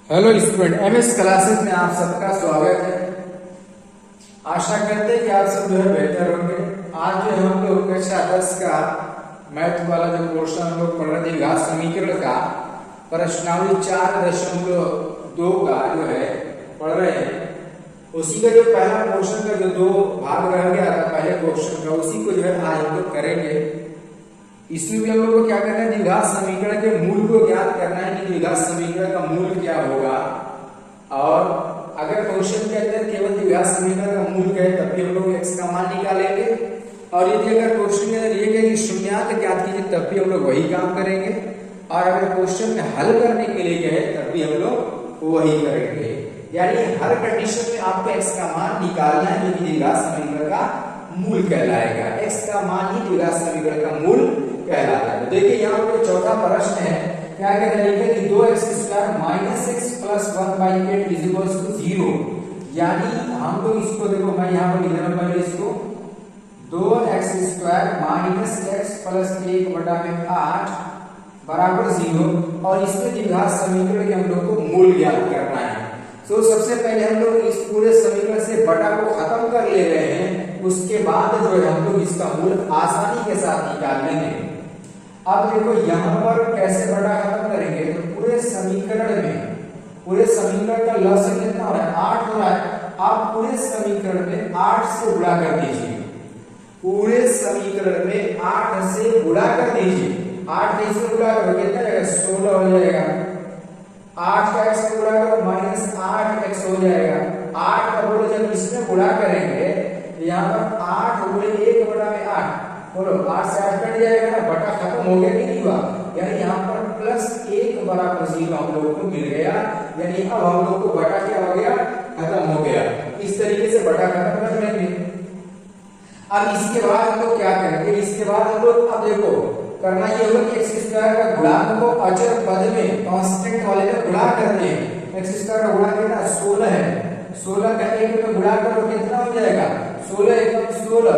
Hello student, MS classes में आप सबका स्वागत है। आशा करते हैं कि आप सब जो है बेहतर होंगे। आज जो हम लोग कक्षा 10 का मैथ वाला जो पोर्शन हम लोग पढ़ रहे थे, घात समीकरण का प्रश्नावली 4.2 का जो है पढ़ रहे हैं। उसी का जो पहला पोर्शन का जो 2 भाग रह गया था पहले क्वेश्चन का, उसी को जो है आज हम लोग करेंगे। इसमें भी हम लोग को क्या करना है, द्विघात समीकरण के मूल को ज्ञात करना है कि द्विघात समीकरण का मूल क्या होगा। और अगर क्वेश्चन के अंदर केवल द्विघात समीकरण का मूल कहे तब भी हम लोग x का मान निकालेंगे, और यदि अगर क्वेश्चन के अंदर ये कहे कि शून्यांक ज्ञात कीजिए तब भी हम लोग वही काम करेंगे। और अगर क्वेश्चन में हल करने के लिए कहे तब भी हम लोग वही करेंगे। यानी हर कंडीशन में आपको x का मान निकालना है, जो कि द्विघात समीकरण का मूल कहलाएगा। x का मान ही द्विघात समीकरण का मूल कहलाता है। तो देखिए यहाँ पर चौथा प्रश्न है, क्या कहते हैं कि 2x² - x + 1/8 = 0। यानी हम लोग इसको देखो, मैं यहाँ पर लिख रहा हूँ पहले इसको 2x² - x + 1/8 बराबर 0, और इसके द्विघात समीकरण के हम लोग को मूल ज्ञात करना है। तो सबसे पहले हम लोग इस पूरे समीकरण से बटा को खत्म कर ले रहे हैं, उसके बाद जो है हम लोग इसका मूल आसानी के साथ निकाल लेंगे। अब देखो यहाँ पर कैसे बटा खत्म करेंगे, तो पूरे समीकरण का लसागु कितना हो रहा है, 8 हो रहा है। आप पूरे समीकरण में 8 से गुणा कर दीजिए, पूरे समीकरण में 8 से गुणा कर दीजिए। 8 से गुणा करोगे कितना जाएगा, 16 हो जाएगा। 8 का x से गुणा करो -8x हो जाएगा। 8 का बोलो जब इसमें गुणा करेंगे तो यहाँ पर 8 गुणे 1/8, बोलो 8 से 8 कट जाएगा ना, बटा खत्म हो गया कि नहीं हुआ। यानी यहाँ पर +1 बराबर 0 हम लोगों को मिल गया। यानी अब हम लोग को बटा क्या हो गया, खत्म हो गया। इस तरीके से बटा खत्म कर लेंगे। अब इसके बाद हम लोग क्या करेंगे, इसके बाद हम लोग अब देखो करना ये होगा कि x² का गुणांक को अचर पद में कांस्टेंट वाले में गुणा करते हैं। x² का गुणा कितना 16 है, 16 का 1 में गुणा करो कितना हो जाएगा, 16 × 16।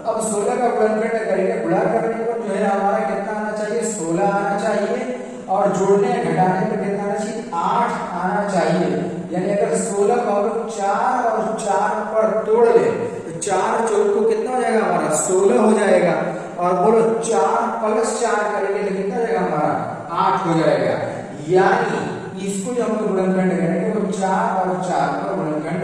अब 16 का गुणनखंड करेंगे, गुणा करने पर जो है हमारा कितना आना चाहिए, 16 आना चाहिए, और जोड़ने घटाने पर कितना आना चाहिए, 8 आना चाहिए। यानी अगर 16 को हम 4 और 4 पर तोड़ ले तो 4 चौक को कितना हो जाएगा हमारा, 16 हो जाएगा। और बोलो 4 + 4 करेंगे तो कितना जाएगा हमारा, 8 हो जाएगा। यानी इसको जो हम लोग गुणनखंड करेंगे वो 4 और 4 का गुणनखंड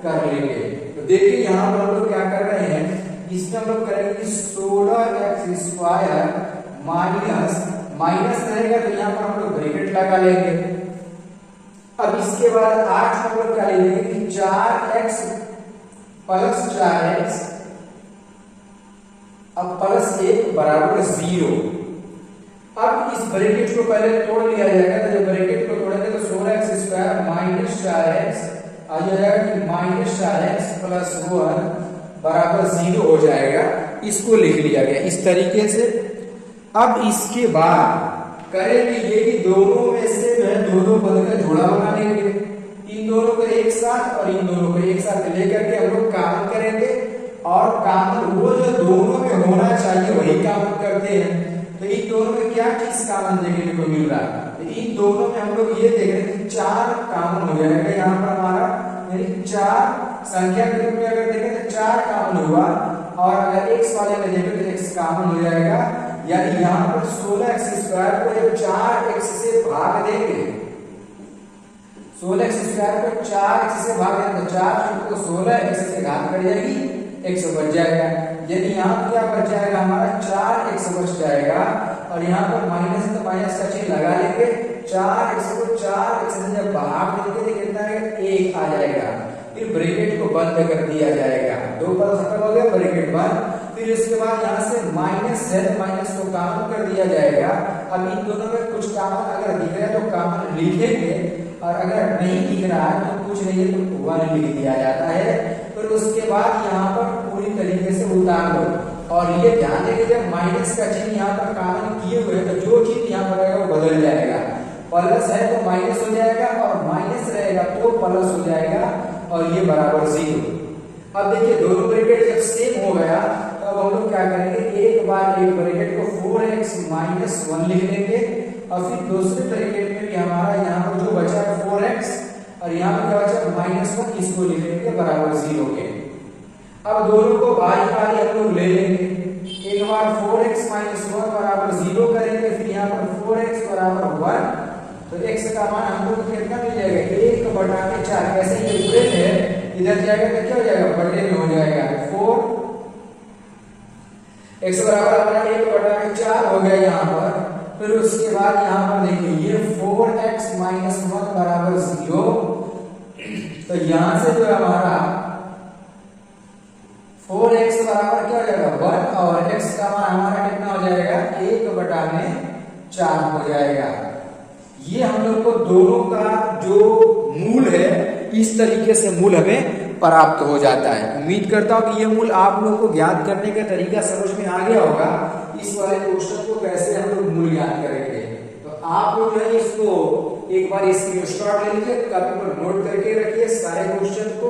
कर लेंगे। तो देखिए यहाँ पर हम लोग क्या कर रहे हैं, इसमें हम लोग करेंगे 16x² माइनस रहेगा तो यहाँ पर हम लोग ब्रैकेट लगा लेंगे। अब इसके बाद 8 हम लोग क्या लेंगे कि 4x + 4x अब +1 बराबर 0। अब इस ब्रैकेट को पहले तोड़ लिया जाएगा, तो जब ब्रैकेट को तोड़ेंगे तो 16x² - 4x आ जाएगा कि -4x + 1 बराबर 0 हो जाएगा। इसको लिख लिया गया इस तरीके से। अब इसके बाद करेंगे ये कि दोनों में से जो है दोनों पद का जोड़ा बना लेंगे। इन दोनों को एक साथ और इन दोनों को एक साथ लेकर के हम लोग कॉमन करेंगे, और कॉमन वो जो दोनों में होना चाहिए वही कॉमन करते हैं। तो इन दोनों में क्या चीज कॉमन देखने को मिल रहा है, तो इन दोनों में हम लोग ये देख रहे हैं कि 4 कॉमन हो जाएगा यहाँ पर हमारा। यानी 4 संख्या के रूप में अगर देखें तो 4 कॉमन हुआ, और अगर x वाले में देखें तो x कॉमन हो जाएगा। यानी यहाँ पर 16x² को जब 4x से भाग देंगे, 16x² को 4x से भाग देंगे तो 4 को 16x से घात कर जाएगी, x बच जाएगा। यानी यहाँ क्या बच जाएगा हमारा, 4x बच जाएगा। और यहाँ पर माइनस तो माइनस का चिन्ह लगा लेंगे। 4x को 4x से जब भाग देंगे तो कितना आएगा, 1 आ जाएगा। फिर ब्रैकेट को बंद कर दिया जाएगा, 2 पद खत्म हो गया, ब्रैकेट बंद। फिर इसके बाद यहाँ से माइनस है, माइनस को कॉमन कर दिया जाएगा। अब इन दोनों में कुछ कॉमन अगर दिख रहा है तो कॉमन लिखेंगे, और अगर नहीं दिख रहा है तो कुछ नहीं है तो 1 लिख दिया जाता है। फिर उसके बाद यहाँ पर पूरी तरीके से उतार लो, और ये ध्यान देंगे जब माइनस का चिन्ह यहाँ पर कॉमन किए हुए तो जो चिन्ह यहाँ पर रहेगा वो बदल जाएगा। प्लस है तो माइनस हो जाएगा, और माइनस रहेगा तो प्लस हो जाएगा, और ये बराबर 0। अब देखिए दोनों ब्रैकेट जब सेम हो गया तो अब हम लोग क्या करेंगे, एक बार एक ब्रैकेट को 4x - 1 लिख लेंगे, और फिर दूसरे ब्रैकेट में भी हमारा यहाँ पर जो बचा 4x अब दोनों को बारी बारी हम लोग ले लेंगे। एक बार 4x - 1 बराबर 0 करेंगे, फिर यहाँ पर 4x बराबर 1, तो x का मान हम लोग को कितना मिल जाएगा 1/4। कैसे ये जुड़े हैं, इधर जाएगा तो क्या हो जाएगा, बटे में हो जाएगा। 4 x बराबर अपना 1/4 हो गया यहाँ पर। फिर उसके बाद यहाँ पर देखिए ये 4x - 1 बराबर 0, तो यहाँ से जो हमारा 4x बराबर क्या हो जाएगा 1, और x का मान हमारा कितना हो जाएगा 1/4 हो जाएगा। ये हम लोग को दोनों का जो मूल है इस तरीके से मूल हमें प्राप्त हो जाता है। उम्मीद करता हूं कि ये मूल आप लोगों को ज्ञात करने का तरीका समझ में आ गया होगा। इस वाले क्वेश्चन को कैसे हम लोग मूल ज्ञात करेंगे, तो आप लोग जो है इसको एक बार स्क्रीनशॉट ले लीजिए, कॉपी पर नोट करके रखिए सारे क्वेश्चन को।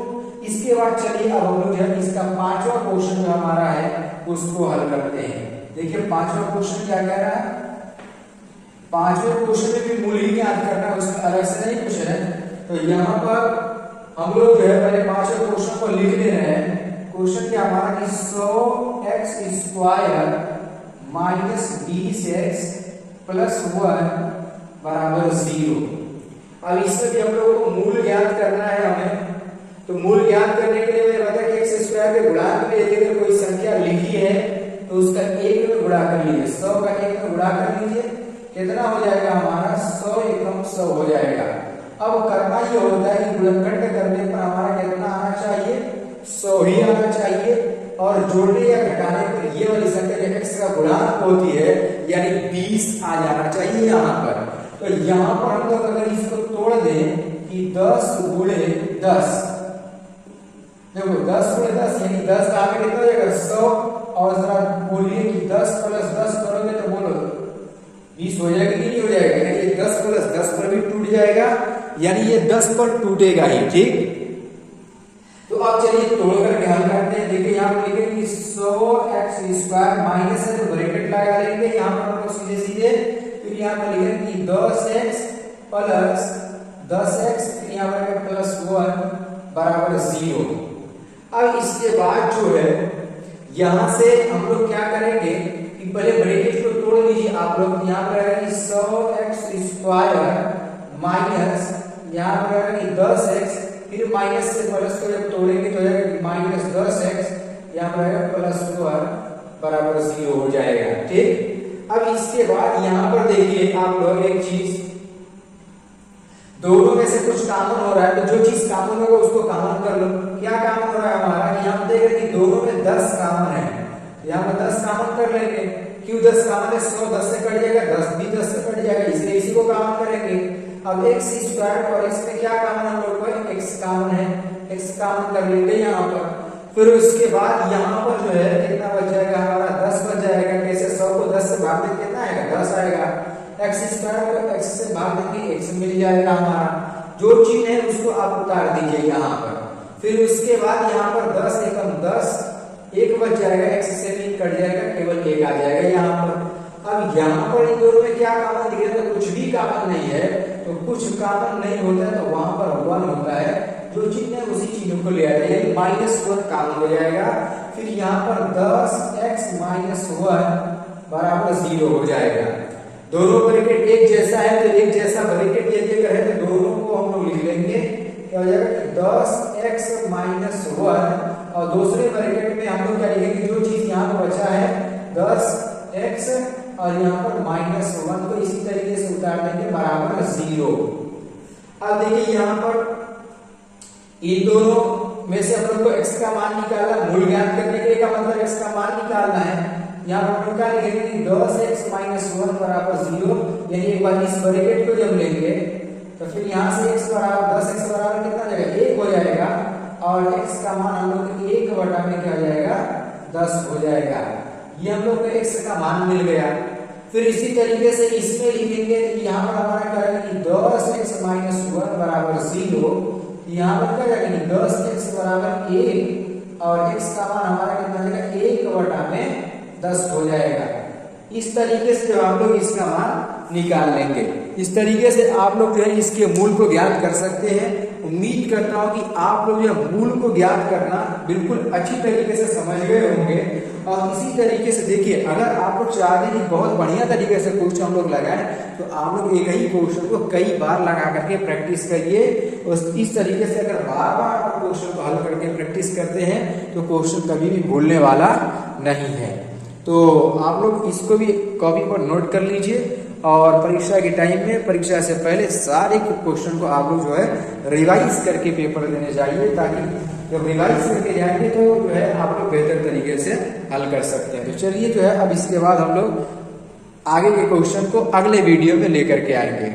इसके बाद चलिए अब हम लोग जो है इसका 5वां क्वेश्चन जो हमारा है उसको हल करते हैं। देखिए 5वां क्वेश्चन क्या कह रहा है, 5वें क्वेश्चन में भी मूल ही ज्ञात करना है, उसमें अलग से नहीं कुछ है। तो यहाँ पर हम लोग जो है पहले 5वें क्वेश्चन को लिख ले रहे हैं। क्वेश्चन क्या हमारा कि 100x² - 20x + 1 बराबर 0। अब इसमें भी हम लोगों को मूल ज्ञात करना है हमें। तो मूल ज्ञात करने के लिए मैंने बताया कि x² के गुणांक में यदि अगर कोई संख्या लिखी है तो उसका 1 में गुणा कर लीजिए। 100 का 1 में गुणा कर लीजिए, कितना हो जाएगा हमारा 100 एकम 100 हो जाएगा। अब करना ये होता है कि गुणनखंड करने पर हमारा कितना आना चाहिए 100 ही आना चाहिए, और जोड़ने या घटाने पर ये वाली संख्या जो x का गुणांक होती है यानी 20 आ जाना चाहिए यहाँ पर। तो यहाँ पर हम लोग अगर इसको तोड़ दें कि 10 × 10, देखो 10 × 10 यानी 10 का आगे कितना हो जाएगा 100, और जरा बोलिए कि 10 + 10 करोगे तो बोलो 20 हो जाएगा कि नहीं हो जाएगा, यानी ये 10 + 10 पर भी टूट जाएगा, यानी ये 10 पर टूटेगा ही। ठीक, तो अब चलिए तोड़ करके हल करते हैं। देखिए यहाँ पर लिखेंगे 100x² माइनस है तो ब्रैकेट लगा लेंगे यहाँ पर हम लोग सीधे सीधे। फिर यहाँ पर लिखेंगे 10x + 10x, फिर यहाँ पर +1 बराबर 0। अब इसके बाद जो है यहाँ से हम लोग क्या करेंगे कि पहले ब्रैकेट को तोड़ लीजिए आप लोग। यहाँ पर रहेगा 100x² माइनस यहाँ पर रहेगा 10x, फिर माइनस से प्लस को जब तोड़ेंगे तो हो जाएगा -10x, यहाँ पर रहेगा +1 बराबर 0 हो जाएगा। ठीक, अब इसके बाद यहाँ पर देखिए आप लोग एक चीज, दोनों में से कुछ कॉमन हो रहा है, तो जो चीज कॉमन होगा उसको कॉमन कर लो। क्या कॉमन हो रहा है हमारा कि यहाँ देख रहे कि दोनों में 10 कॉमन है, यहाँ पर 10 कॉमन कर लेंगे। क्यों 10 कॉमन है, 100 10 से कट जाएगा, 10 भी 10 से कट जाएगा, इसलिए इसी को कॉमन करेंगे। अब x² और x में क्या कॉमन हम लोग को x कॉमन है, x कॉमन कर लेंगे यहाँ पर। फिर उसके बाद यहाँ पर जो है कितना बच जाएगा हमारा 10 बच जाएगा। कैसे, 100 को 10 से भाग देंगे कितना आएगा 10 आएगा। x² को x से भाग देंगे x मिल जाएगा हमारा। जो चीज है उसको आप उतार दीजिए यहाँ पर। फिर उसके बाद यहाँ पर 10 एकम 10, 1 बच जाएगा, x से भी कट जाएगा, केवल 1 आ जाएगा यहाँ पर। अब यहाँ पर इन दोनों में क्या कॉमन दिख रहा है, तो कुछ भी कॉमन नहीं है। तो कुछ कॉमन नहीं होता है तो वहां पर 1 होता है, जो चीज है उसी चीजों को ले आते हैं, -1 कॉमन हो जाएगा। फिर यहाँ पर 10x - 1 बराबर 0 हो जाएगा। दोनों ब्रैकेट एक जैसा है तो एक जैसा ब्रैकेट यदि अगर है तो दोनों को हम लोग लिख लेंगे। क्या हो जाएगा कि 10x - 1, और दूसरे ब्रैकेट में हम लोग क्या लिखेंगे, जो चीज यहाँ पर बचा है 10x और यहाँ पर -1 को इसी तरीके से उतार देंगे बराबर 0। अब देखिए यहाँ पर इन दोनों में से हम लोग को x का मान निकालना, मूल ज्ञात करने के लिए का मतलब x का मान निकालना है। यहाँ पर हम क्या लिखेंगे 10x - 1 बराबर 0, यानी एक बार इस ब्रैकेट को जब लेंगे तो फिर यहाँ से x बराबर 10x बराबर कितना हो जाएगा 1 हो जाएगा, और x का मान हम लोग 1 में क्या हो जाएगा 10 हो जाएगा। ये हम लोग को x का मान मिल गया। फिर इसी तरीके से इसमें लिखेंगे कि यहाँ पर हमारा क्या है कि 10x - 1 बराबर 0, यहाँ पर क्या जाएगा 10x बराबर 1, और x का मान हमारा कितना जाएगा 1/10 हो जाएगा। इस तरीके से जो आप लोग इसका मान निकाल लेंगे, इस तरीके से आप लोग जो है इसके मूल को ज्ञात कर सकते हैं। उम्मीद करता हूं कि आप लोग यह मूल को ज्ञात करना बिल्कुल अच्छी तरीके से समझ गए होंगे। और इसी तरीके से देखिए, अगर आप लोग चाहते हैं कि बहुत बढ़िया तरीके से क्वेश्चन हम लोग लगाएं तो आप लोग एक ही क्वेश्चन को कई बार लगा करके प्रैक्टिस करिए। और इस तरीके से अगर बार बार आप क्वेश्चन को हल करके प्रैक्टिस करते हैं तो क्वेश्चन कभी भी भूलने वाला नहीं है। तो आप लोग इसको भी कॉपी पर नोट कर लीजिए और परीक्षा के टाइम में, परीक्षा से पहले सारे क्वेश्चन को आप लोग जो है रिवाइज करके पेपर देने जाइए, ताकि जब रिवाइज करके जाएंगे तो जो है आप लोग बेहतर तरीके से हल कर सकते हैं। तो चलिए जो है अब इसके बाद हम लोग आगे के क्वेश्चन को अगले वीडियो में लेकर के आएंगे।